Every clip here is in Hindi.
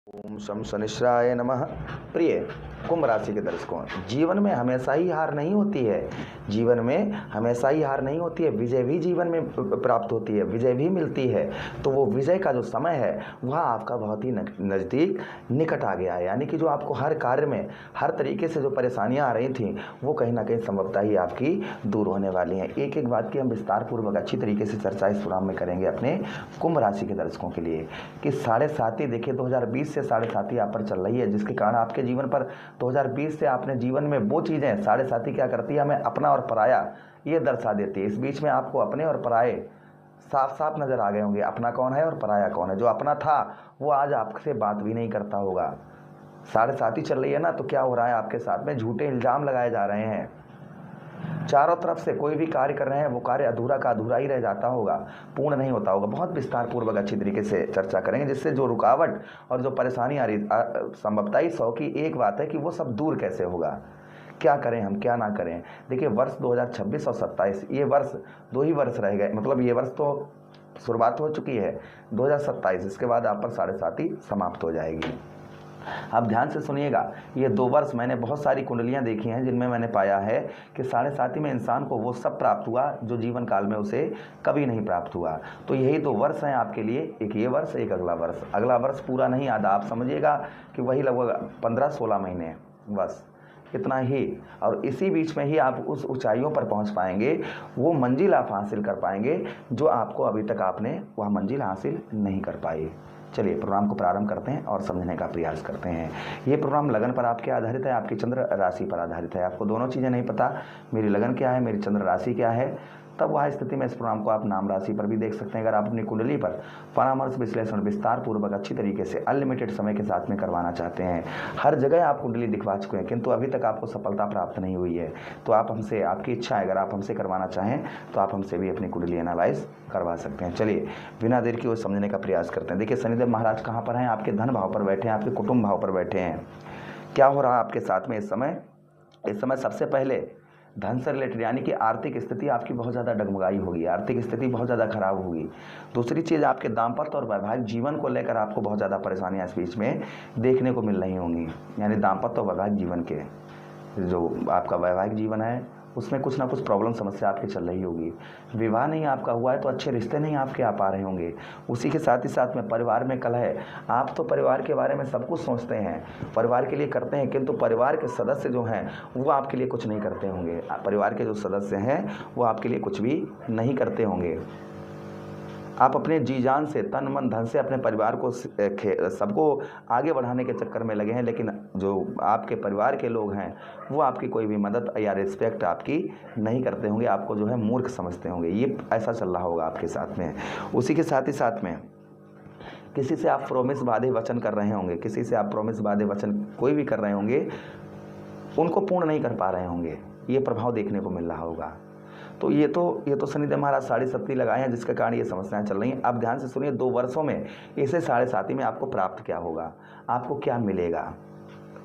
ओम शम शनिश्चराय नमः। प्रिय कुंभ राशि के दर्शकों, जीवन में हमेशा ही हार नहीं होती है। जीवन में हमेशा ही हार नहीं होती है, विजय भी जीवन में प्राप्त होती है, विजय भी मिलती है। तो वो विजय का जो समय है वह आपका बहुत ही नज़दीक निकट आ गया है। यानी कि जो आपको हर कार्य में हर तरीके से जो परेशानियां आ रही थीं वो कहीं ना कहीं संभवतः ही आपकी दूर होने वाली हैं। एक एक बात की हम विस्तार पूर्वक अच्छी तरीके से चर्चा इस प्रोग्राम में करेंगे अपने कुंभ राशि के दर्शकों के लिए कि 7.5 देखिए 2020 से 7.5 यहाँ पर चल रही है, जिसके कारण आपके जीवन पर 2020 से आपने जीवन में वो चीज़ें 7.5 क्या करती है, हमें अपना और पराया ये दर्शा देती है। इस बीच में आपको अपने और पराये साफ साफ नजर आ गए होंगे। अपना कौन है और पराया कौन है। जो अपना था वो आज आपसे बात भी नहीं करता होगा। 7.5 चल रही है ना, तो क्या हो रहा है आपके साथ में, झूठे इल्जाम लगाए जा रहे हैं। चारों तरफ से कोई भी कार्य कर रहे हैं वो कार्य अधूरा का अधूरा ही रह जाता होगा, पूर्ण नहीं होता होगा। बहुत विस्तार पूर्वक अच्छी तरीके से चर्चा करेंगे, जिससे जो रुकावट और जो परेशानी आ रही संभवतः ही 100 की एक बात है कि वो सब दूर कैसे होगा। क्या करें हम, क्या ना करें। देखिए वर्ष 2026 और 27 ये वर्ष 2 ही वर्ष रह गए। मतलब ये वर्ष तो शुरुआत हो चुकी है 2027, इसके बाद आप पर 7.5 समाप्त हो जाएगी। आप ध्यान से सुनिएगा, ये 2 वर्ष मैंने बहुत सारी कुंडलियां देखी हैं जिनमें मैंने पाया है कि 7.5 में इंसान को वो सब प्राप्त हुआ जो जीवन काल में उसे कभी नहीं प्राप्त हुआ। तो यही 2 वर्ष हैं आपके लिए, एक ये वर्ष, एक अगला वर्ष। अगला वर्ष पूरा नहीं आधा, आप समझिएगा कि वही लगभग 15-16 महीने बस, इतना ही। और इसी बीच में ही आप उस ऊंचाइयों पर पहुंच पाएंगे, वो मंजिल आप हासिल कर पाएंगे जो आपको अभी तक आपने वह मंजिल हासिल नहीं कर पाई। चलिए प्रोग्राम को प्रारंभ करते हैं और समझने का प्रयास करते हैं। ये प्रोग्राम लगन पर आपके आधारित है, आपकी चंद्र राशि पर आधारित है। आपको दोनों चीज़ें नहीं पता, मेरी लगन क्या है, मेरी चंद्र राशि क्या है, तब वह स्थिति में इस प्रोग्राम को आप नाम राशि पर भी देख सकते हैं। अगर आप अपनी कुंडली पर परामर्श विश्लेषण विस्तार पूर्वक अच्छी तरीके से अनलिमिटेड समय के साथ में करवाना चाहते हैं, हर जगह आप कुंडली दिखवा चुके हैं किंतु अभी तक आपको सफलता प्राप्त नहीं हुई है, तो आप हमसे, आपकी इच्छा है अगर आप हमसे करवाना चाहें तो आप हमसे भी अपनी कुंडली एनालाइज करवा सकते हैं। चलिए बिना देर की ओर समझने का प्रयास करते हैं। देखिए शनिदेव महाराज कहाँ पर हैं, आपके धन भाव पर बैठे हैं, आपके कुटुंब भाव पर बैठे हैं। क्या हो रहा है आपके साथ में इस समय। इस समय सबसे पहले धन से रिलेटेड यानी कि आर्थिक स्थिति आपकी बहुत ज़्यादा डगमगाई होगी, आर्थिक स्थिति बहुत ज़्यादा खराब होगी। दूसरी चीज़, आपके दाम्पत्य और वैवाहिक जीवन को लेकर आपको बहुत ज़्यादा परेशानियां इस बीच में देखने को मिल रही होंगी। यानी दाम्पत्य और वैवाहिक जीवन के जो आपका वैवाहिक जीवन है उसमें कुछ ना कुछ प्रॉब्लम समस्या आपकी चल रही होगी। विवाह नहीं आपका हुआ है तो अच्छे रिश्ते नहीं आपके आ पा रहे होंगे। उसी के साथ ही साथ में परिवार में कलह है। आप तो परिवार के बारे में सब कुछ सोचते हैं, परिवार के लिए करते हैं, किंतु परिवार के सदस्य जो हैं वो आपके लिए कुछ नहीं करते होंगे। परिवार के जो सदस्य हैं वो आपके लिए कुछ भी नहीं करते होंगे। आप अपने जी जान से, तन मन धन से अपने परिवार को सबको आगे बढ़ाने के चक्कर में लगे हैं, लेकिन जो आपके परिवार के लोग हैं वो आपकी कोई भी मदद या रिस्पेक्ट आपकी नहीं करते होंगे, आपको जो है मूर्ख समझते होंगे। ये ऐसा चल रहा होगा आपके साथ में। उसी के साथ ही साथ में किसी से आप प्रोमिस वादे वचन कर रहे होंगे, किसी से आप प्रोमिस वादे वचन कोई भी कर रहे होंगे, उनको पूर्ण नहीं कर पा रहे होंगे। ये प्रभाव देखने को मिल रहा होगा। तो ये तो शनिदेव महाराज 7.5 लगाए हैं, जिसके कारण ये समस्याएं चल रही हैं। अब ध्यान से सुनिए, 2 वर्षों में इसे 7.5 में आपको प्राप्त क्या होगा, आपको क्या मिलेगा,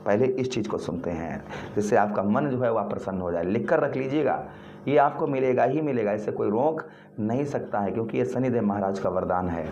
पहले इस चीज़ को सुनते हैं, जिससे आपका मन जो है वह प्रसन्न हो जाए। लिख कर रख लीजिएगा, ये आपको मिलेगा ही मिलेगा, इसे कोई रोक नहीं सकता है, क्योंकि ये शनिदेव महाराज का वरदान है।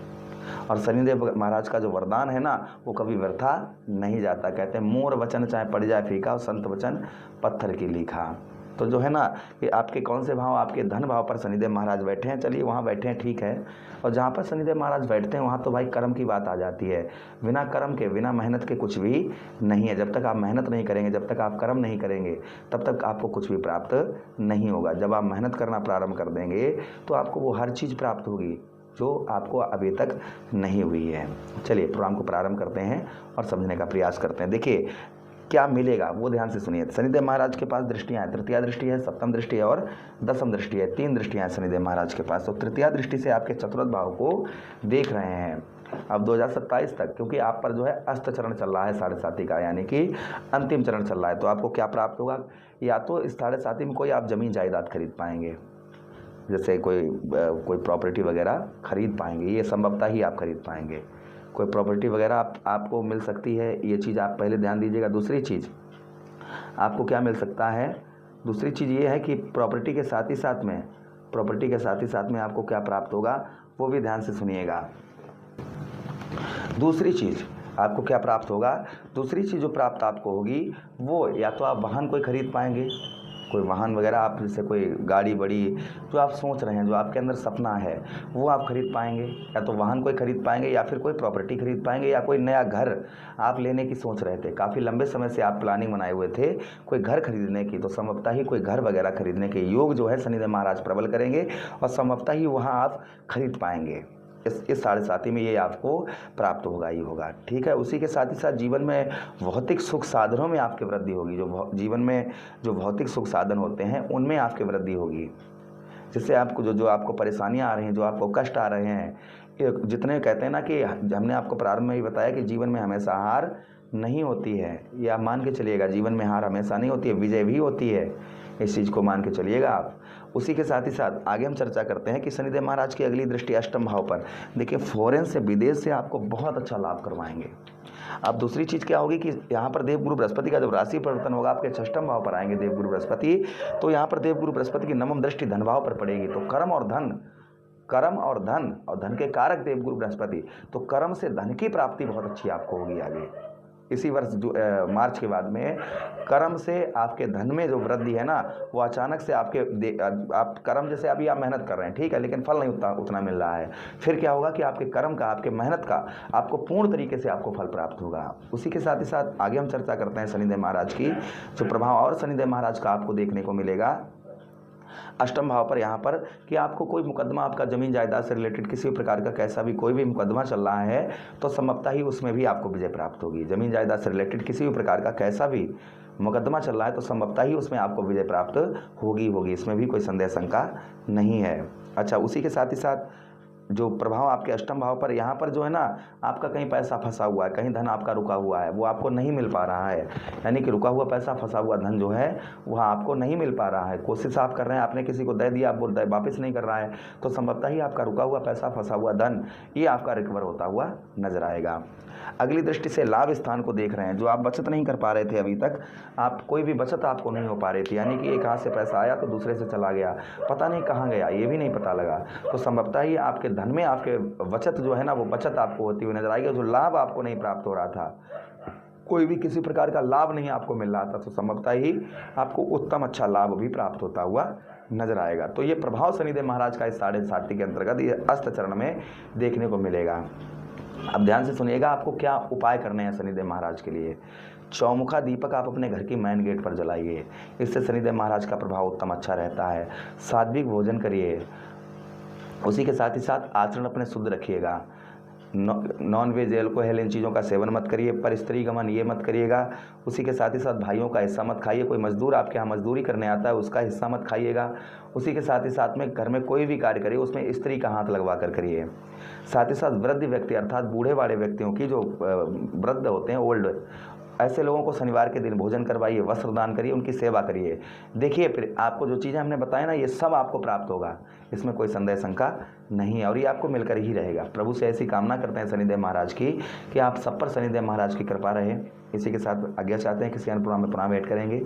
और शनिदेव महाराज का जो वरदान है ना वो कभी व्यर्था नहीं जाता। कहते हैं मोर वचन चाहे पड़ जाए फीका और संत वचन पत्थर की लिखा। तो जो है ना कि आपके कौन से भाव, आपके धन भाव पर शनिदेव महाराज बैठे हैं, चलिए वहाँ बैठे हैं ठीक है। और जहाँ पर शनिदेव महाराज बैठते हैं वहाँ तो भाई कर्म की बात आ जाती है। बिना कर्म के, बिना मेहनत के कुछ भी नहीं है। जब तक आप मेहनत नहीं करेंगे, जब तक आप कर्म नहीं करेंगे, तब तक आपको कुछ भी प्राप्त नहीं होगा। जब आप मेहनत करना प्रारंभ कर देंगे तो आपको वो हर चीज़ प्राप्त होगी जो आपको अभी तक नहीं हुई है। चलिए प्रोग्राम को प्रारंभ करते हैं और समझने का प्रयास करते हैं। देखिए क्या मिलेगा वो ध्यान से सुनिए। शनिदेव महाराज के पास दृष्टियां हैं, तृतीया दृष्टि है, सप्तम दृष्टि है और दसम दृष्टि है। 3 दृष्टियां हैं शनिदेव महाराज के पास। तो तृतीया दृष्टि से आपके चतुर्थ भाव को देख रहे हैं। अब 2027 तक, क्योंकि आप पर जो है अस्त चरण चल रहा है 7.5 का, यानी कि अंतिम चरण चल रहा है, तो आपको क्या प्राप्त होगा। या तो इस 7.5 में कोई आप जमीन जायदाद खरीद पाएंगे, जैसे कोई प्रॉपर्टी वगैरह खरीद पाएंगे, ये संभवतः ही आप खरीद पाएंगे। कोई प्रॉपर्टी वगैरह आपको मिल सकती है, ये चीज़ आप पहले ध्यान दीजिएगा। दूसरी चीज़ आपको क्या मिल सकता है, दूसरी चीज़ ये है कि प्रॉपर्टी के साथ ही साथ में आपको क्या प्राप्त होगा वो भी ध्यान से सुनिएगा। दूसरी चीज़ आपको क्या प्राप्त होगा? दूसरी चीज़ जो प्राप्त आपको होगी वो या तो आप वाहन कोई खरीद पाएंगे, कोई वाहन वगैरह, आप जैसे कोई गाड़ी बड़ी जो आप सोच रहे हैं, जो आपके अंदर सपना है, वो आप खरीद पाएंगे। या तो वाहन कोई खरीद पाएंगे या फिर कोई प्रॉपर्टी खरीद पाएंगे, या कोई नया घर आप लेने की सोच रहे थे, काफ़ी लंबे समय से आप प्लानिंग बनाए हुए थे कोई घर खरीदने की, तो संभवतः ही कोई घर वगैरह खरीदने के योग जो है शनिदेव महाराज प्रबल करेंगे और संभवतः ही वहाँ आप खरीद पाएंगे। इस 7.5 में ये आपको प्राप्त होगा ही होगा। ठीक है। उसी के साथ ही साथ जीवन में भौतिक सुख साधनों में आपकी वृद्धि होगी। जो जीवन में जो भौतिक सुख साधन होते हैं उनमें आपकी वृद्धि होगी, जिससे आपको जो आपको परेशानियां आ रही हैं, जो आपको कष्ट आ रहे हैं, जितने कहते हैं ना कि हमने आपको प्रारंभ में ही बताया कि जीवन में हमेशा हार नहीं होती है, या मान के चलिएगा जीवन में हार हमेशा नहीं होती है, विजय भी होती है। इस चीज़ को मान के चलिएगा आप। उसी के साथ ही साथ आगे हम चर्चा करते हैं कि शनिदेव महाराज की अगली दृष्टि अष्टम भाव पर। देखिए, फॉरेन से, विदेश से आपको बहुत अच्छा लाभ करवाएंगे। अब दूसरी चीज़ क्या होगी कि यहाँ पर देवगुरु बृहस्पति का जब राशि परिवर्तन होगा, आपके षष्ठम भाव पर आएंगे देवगुरु बृहस्पति, तो यहाँ पर देवगुरु बृहस्पति की नवम दृष्टि धन भाव पर पड़ेगी। तो कर्म और धन के कारक देवगुरु बृहस्पति, तो कर्म से धन की प्राप्ति बहुत अच्छी आपको होगी आगे इसी वर्ष मार्च के बाद में। कर्म से आपके धन में जो वृद्धि है ना, वो अचानक से आप कर्म, जैसे अभी आप मेहनत कर रहे हैं, ठीक है, लेकिन फल नहीं उतना मिल रहा है, फिर क्या होगा कि आपके कर्म का, आपके मेहनत का आपको पूर्ण तरीके से आपको फल प्राप्त होगा। उसी के साथ ही साथ आगे हम चर्चा करते हैं शनिदेव महाराज की जो प्रभाव और शनिदेव महाराज का आपको देखने को मिलेगा अष्टम भाव पर। यहाँ पर कि आपको कोई मुकदमा, आपका जमीन जायदाद से रिलेटेड किसी भी प्रकार का कैसा भी कोई भी मुकदमा चल रहा है, तो संभवतः ही उसमें भी आपको विजय प्राप्त होगी। जमीन जायदाद से रिलेटेड किसी भी प्रकार का कैसा भी मुकदमा चल रहा है, तो संभवतः ही उसमें आपको विजय प्राप्त होगी, इसमें भी कोई संदेह शंका नहीं है। अच्छा, उसी के साथ ही साथ जो प्रभाव आपके अष्टम भाव पर, यहाँ पर जो है ना, आपका कहीं पैसा फंसा हुआ है, कहीं धन आपका रुका हुआ है, वो आपको नहीं मिल पा रहा है, यानी कि रुका हुआ पैसा, फंसा हुआ धन जो है वह आपको नहीं मिल पा रहा है। कोशिश आप कर रहे हैं, आपने किसी को दे दिया, वो वापस नहीं कर रहा है, तो संभवतः ही आपका रुका हुआ पैसा, फंसा हुआ धन, ये आपका रिकवर होता हुआ नजर आएगा। अगली दृष्टि से लाभ स्थान को देख रहे हैं। जो आप बचत नहीं कर पा रहे थे अभी तक, आप कोई भी बचत आपको नहीं हो पा रही थी, यानी कि एक हाथ से पैसा आया तो दूसरे से चला गया, पता नहीं कहाँ गया, ये भी नहीं पता लगा, तो संभवतः ही आपके धन में आपके बचत जो है ना, वो बचत आपको होती हुई नजर आएगी। जो लाभ आपको नहीं प्राप्त हो रहा था, कोई भी किसी प्रकार का लाभ नहीं आपको मिल रहा था, तो संभवतः ही आपको उत्तम अच्छा लाभ भी प्राप्त होता हुआ नजर आएगा। तो ये प्रभाव शनिदेव महाराज का इस 7.5 के अंतर्गत ये अस्त चरण में देखने को मिलेगा। अब ध्यान से सुनिएगा, आपको क्या उपाय करने हैं शनिदेव महाराज के लिए। चौमुखा दीपक आप अपने घर की मेन गेट पर जलाइए, इससे शनिदेव महाराज का प्रभाव उत्तम अच्छा रहता है। सात्विक भोजन करिए, उसी के साथ ही साथ आचरण अपने शुद्ध रखिएगा। नॉन वेज, एल्कोहल, इन चीज़ों का सेवन मत करिए, पर स्त्री गमन ये मत करिएगा। उसी के साथ ही साथ भाइयों का हिस्सा मत खाइए, कोई मजदूर आपके यहाँ मजदूरी करने आता है उसका हिस्सा मत खाइएगा। उसी के साथ ही साथ में घर में कोई भी कार्य करिए उसमें स्त्री का हाथ लगवा कर करिए। साथ ही साथ वृद्ध व्यक्ति अर्थात बूढ़े वाले व्यक्तियों की, जो वृद्ध होते हैं, ओल्ड, ऐसे लोगों को शनिवार के दिन भोजन करवाइए, वस्त्र दान करिए, उनकी सेवा करिए। देखिए, फिर आपको जो चीज़ें हमने बताया ना, ये सब आपको प्राप्त होगा, इसमें कोई संदेह शंका नहीं है, और ये आपको मिलकर ही रहेगा। प्रभु से ऐसी कामना करते हैं शनिदेव महाराज की कि आप सब पर शनिदेव महाराज की कृपा रहे। इसी के साथ आज्ञा चाहते हैं, किसी अन्य प्रोग्राम में पुनः वेट करेंगे।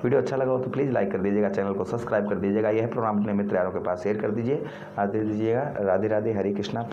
वीडियो अच्छा लगा हो तो प्लीज़ लाइक कर दीजिएगा, चैनल को सब्सक्राइब कर दीजिएगा, यह प्रोग्राम अपने मित्र यारों के पास शेयर कर दीजिए। आदेश दीजिएगा। राधे राधे, हरे कृष्णा।